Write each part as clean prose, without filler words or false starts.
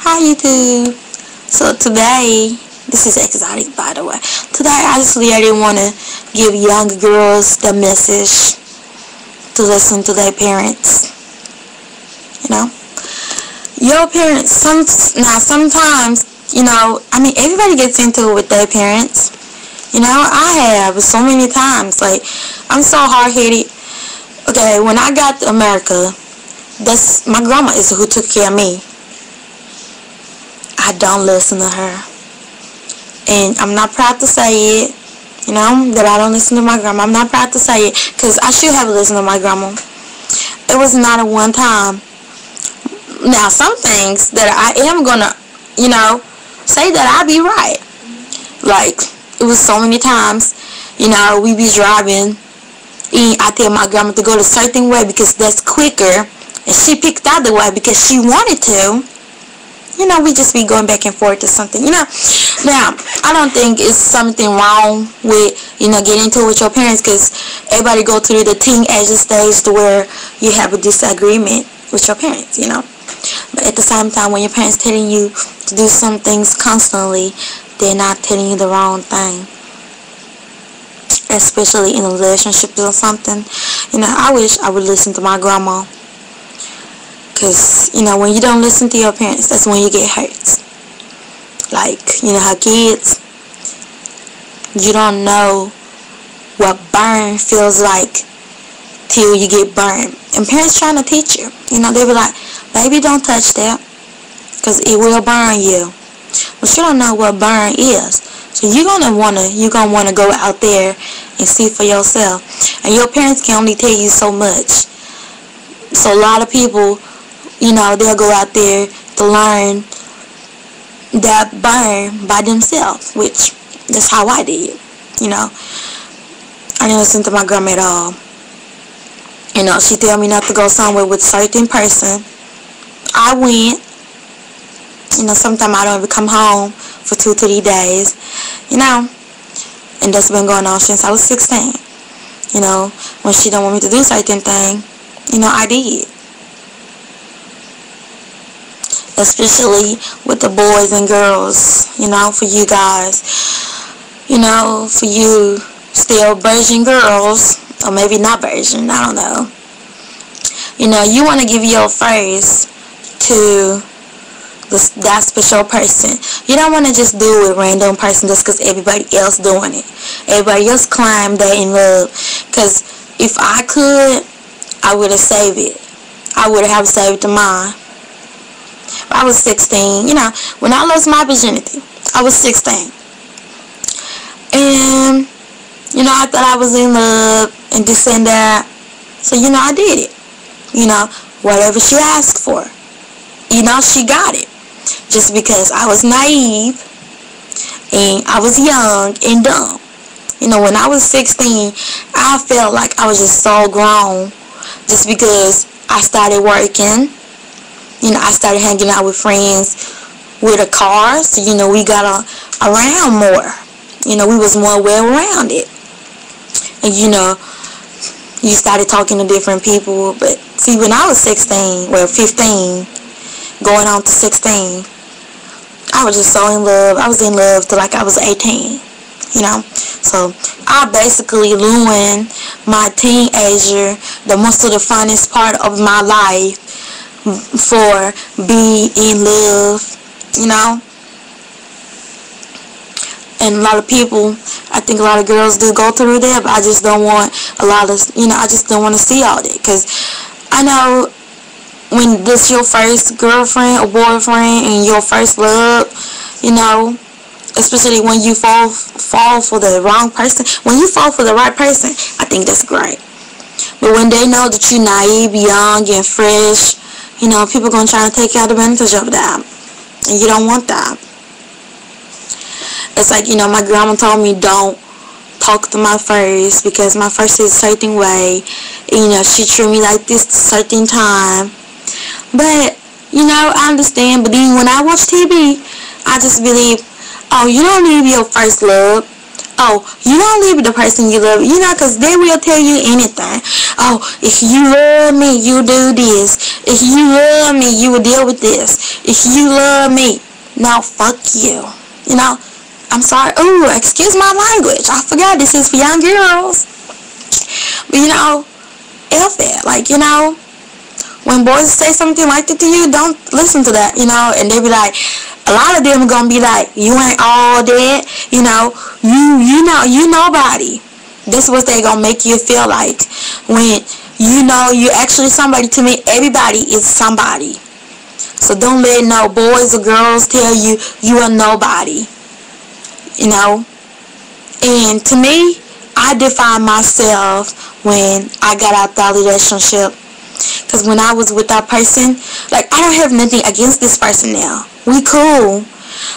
Hi YouTube. So today, this is Exotic by the way. Today I just really want to give young girls the message to listen to their parents. You know, your parents. Sometimes everybody gets into it with their parents. I have so many times. Like, I'm so hard-headed. Okay, when I got to America, that's my grandma is who took care of me. I don't listen to her, and I'm not proud to say it, that I don't listen to my grandma. I'm not proud to say it, because I should have listened to my grandma. It was not a one time. Now, some things that I am gonna, say that I be right. Like, it was so many times, we be driving, and I tell my grandma to go the certain way because that's quicker, and she picked out the way because she wanted to. We just be going back and forth or something, Now, I don't think it's something wrong with, getting into it with your parents, because everybody go through the teenage stage to where you have a disagreement with your parents, But at the same time, when your parents telling you to do some things constantly, they're not telling you the wrong thing. Especially in a relationship or something. I wish I would listen to my grandma. Because, when you don't listen to your parents, that's when you get hurt. Like, how kids, you don't know what burn feels like till you get burned. And parents trying to teach you. They be like, baby, don't touch that, because it will burn you. But you don't know what burn is. So you're gonna wanna go out there and see for yourself. And your parents can only tell you so much. So a lot of people, they'll go out there to learn that burn by themselves, which that's how I did. I didn't listen to my grandma at all. She tell me not to go somewhere with a certain person. I went. Sometimes I don't even come home for 2-3 days. And that's been going on since I was 16. When she don't want me to do certain thing, I did. Especially with the boys and girls, for you guys, for you still virgin girls, or maybe not virgin, I don't know. You want to give your first to that special person. You don't want to just do it with random person just because everybody else doing it. Everybody else climbed that in love. Because if I could, I would have saved it. I would have saved mine. I was 16, when I lost my virginity, I was 16. And, I thought I was in love and this and that. So, I did it. Whatever she asked for, she got it. Just because I was naive and I was young and dumb. When I was 16, I felt like I was just so grown just because I started working. I started hanging out with friends with a car, so, we got around more. We was more well-rounded. And, you started talking to different people. But, see, when I was 16, 15, going on to 16, I was just so in love. I was in love till like I was 18, So, I basically ruined my teenager, the most of the funnest part of my life, for being in love, And a lot of people, I think a lot of girls do go through that, but I just don't want I just don't want to see all that, because I know when this your first girlfriend or boyfriend and your first love, especially when you fall for the wrong person. When you fall for the right person, I think that's great. But when they know that you're naive, young, and fresh, people gonna try to take advantage of that, and you don't want that. It's like, my grandma told me don't talk to my first, because my first is a certain way. She treat me like this a certain time. But, I understand. But then when I watch TV, I just believe, oh, you don't need your first love. Oh, you don't leave the person you love, you know, because they will tell you anything. Oh, if you love me, you do this. If you love me, you will deal with this. If you love me, no, fuck you. You know, I'm sorry. Ooh, excuse my language. I forgot this is for young girls. But, you know, F it. Like, you know, when boys say something like that to you, don't listen to that, you know. And they be like, a lot of them are gonna be like, you ain't all that, you know, you nobody. This is what they gonna make you feel like when you know you're actually somebody. To me, everybody is somebody. So don't let no boys or girls tell you you are nobody, you know. And to me, I define myself when I got out that relationship. Because when I was with that person, like, I don't have nothing against this person now. We cool.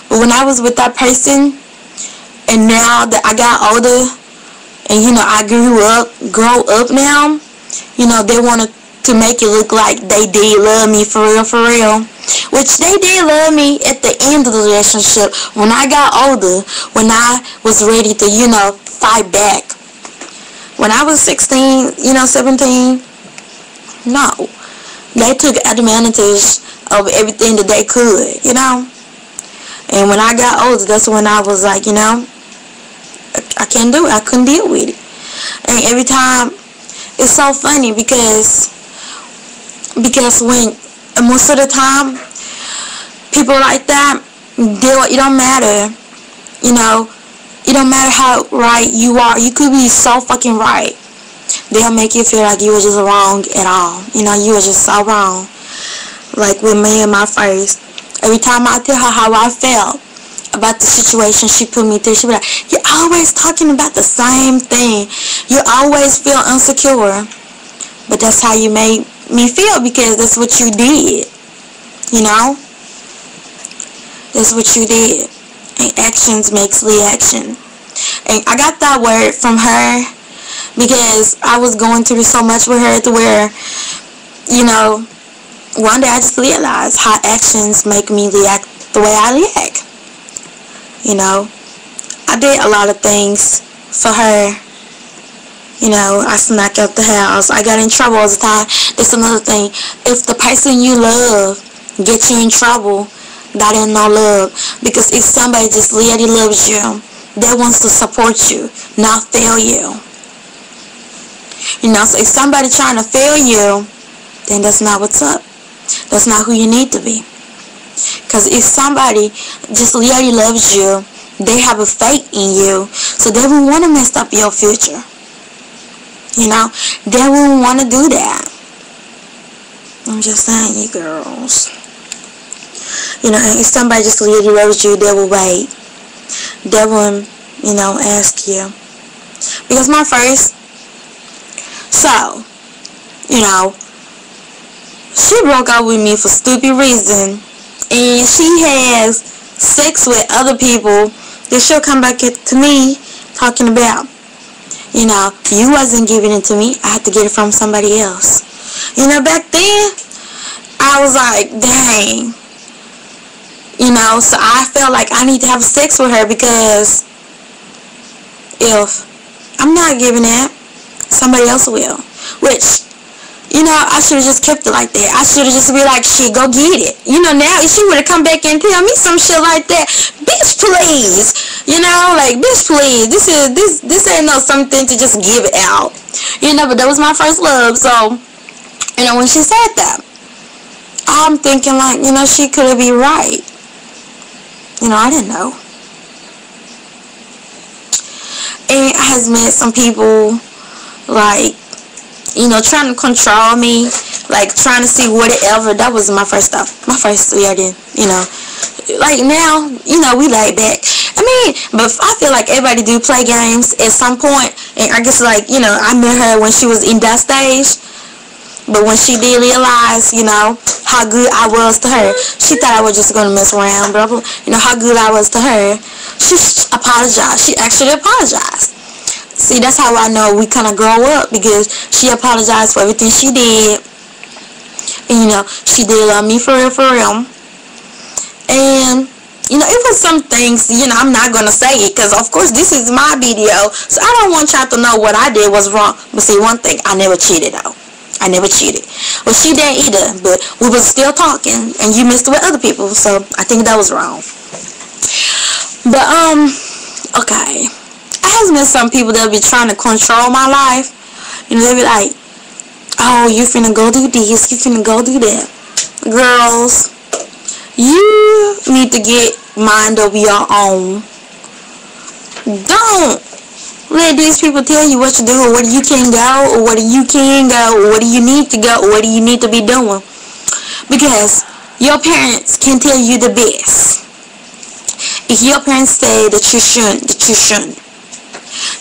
But when I was with that person, and now that I got older, and, you know, I grow up now, you know, they wanted to make it look like they did love me for real. Which they did love me at the end of the relationship. When I got older, when I was ready to, you know, fight back. When I was 16, you know, 17, no, they took advantage of everything that they could, you know. And when I got older, that's when I was like, you know, I can't do it. I couldn't deal with it. And every time, it's so funny because when most of the time, people like that, it don't matter, you know. It don't matter how right you are. You could be so fucking right. They'll make you feel like you were just wrong at all. You know, you were just so wrong. Like with me and my first. Every time I tell her how I felt about the situation she put me through, she be like, you're always talking about the same thing. You always feel insecure. But that's how you made me feel, because that's what you did. You know? That's what you did. And actions makes reaction. And I got that word from her because I was going through so much with her to where, you know, one day I just realized how actions make me react the way I react. You know, I did a lot of things for her. You know, I snuck out the house. I got in trouble all the time. That's another thing. If the person you love gets you in trouble, that ain't no love. Because if somebody just really loves you, they wants to support you, not fail you. You know, so if somebody trying to fail you, then that's not what's up. That's not who you need to be. Because if somebody just really loves you, they have a faith in you, so they won't want to mess up your future. You know, they won't want to do that. I'm just saying, you girls. You know, if somebody just really loves you, they will wait. They won't, you know, ask you. Because my first, so, you know, she broke up with me for stupid reason, and she has sex with other people. Then she'll come back to me talking about, you know, you wasn't giving it to me, I had to get it from somebody else. You know, back then, I was like, dang. You know, so I felt like I need to have sex with her, because if I'm not giving it, somebody else will. Which, you know, I should have just kept it like that. I should have just been like, shit, go get it. You know, now if she would have come back and tell me some shit like that, bitch, please. You know, like, bitch, please. This ain't no something to just give it out. You know, but that was my first love. So, you know, when she said that, I'm thinking like, you know, she could be right. You know, I didn't know. And I has met some people, like, you know, trying to control me, like, trying to see whatever. That was my first stuff. My first wedding, you know. Like, now, you know, we laid back. I mean, but I feel like everybody do play games at some point. And I guess, like, you know, I met her when she was in that stage. But when she did realize, you know, how good I was to her, she thought I was just going to mess around, blah, blah. You know, how good I was to her. She apologized. She actually apologized. See, that's how I know we kind of grow up, because she apologized for everything she did. And, you know, she did love me for real, for real. And, You know, it was some things, you know, I'm not going to say it because, of course, this is my video. So I don't want y'all to know what I did was wrong. But see, one thing, I never cheated, though. I never cheated. Well, she didn't either. But we was still talking. And you missed it with other people. So I think that was wrong. But, okay. I has been some people that be trying to control my life. You know, they be like, oh, you finna go do this. You finna go do that. Girls, you need to get mind of your own. Don't let these people tell you what to do, or where you can go, or where you can go, or where do you need to go, or what do you need to be doing. Because your parents can tell you the best. If your parents say that you shouldn't, that you shouldn't.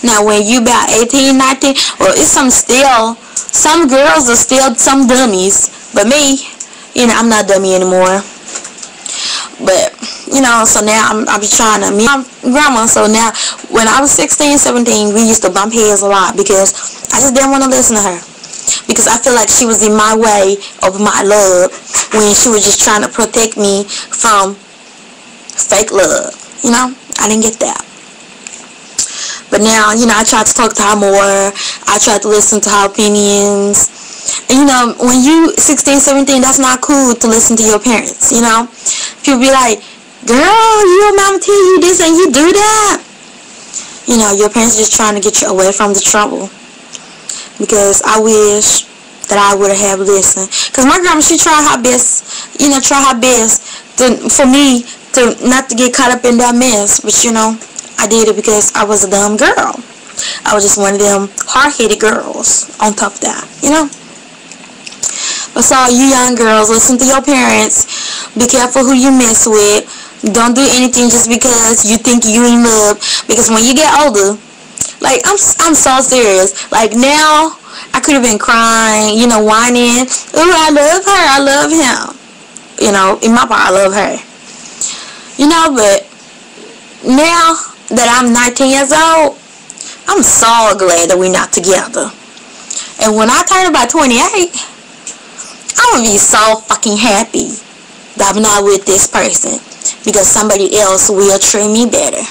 Now when you about 18, 19, well, it's some girls are still some dummies. But me, you know, I'm not dummy anymore. But, you know, so now I be trying to meet my grandma. So now, when I was 16, 17, we used to bump heads a lot because I just didn't want to listen to her. Because I feel like she was in my way of my love when she was just trying to protect me from fake love. You know, I didn't get that. But now, you know, I tried to talk to her more. I tried to listen to her opinions. And, you know, when you 16, 17, that's not cool to listen to your parents, you know. People be like, girl, your mama tell you this and you do that. You know, your parents are just trying to get you away from the trouble. Because I wish that I would have listened. Because my grandma, she tried her best, you know, for me to not to get caught up in that mess. But, you know, I did it because I was a dumb girl. I was just one of them hard-headed girls on top of that, you know. But so you young girls, listen to your parents. Be careful who you mess with. Don't do anything just because you think you in love. Because when you get older, like I'm so serious. Like now, I could have been crying, you know, whining. Ooh, I love her, I love him. You know, in my part, I love her. You know, but now that I'm 19 years old, I'm so glad that we're not together. And when I turn about 28, I'm gonna be so fucking happy that I'm not with this person because somebody else will treat me better.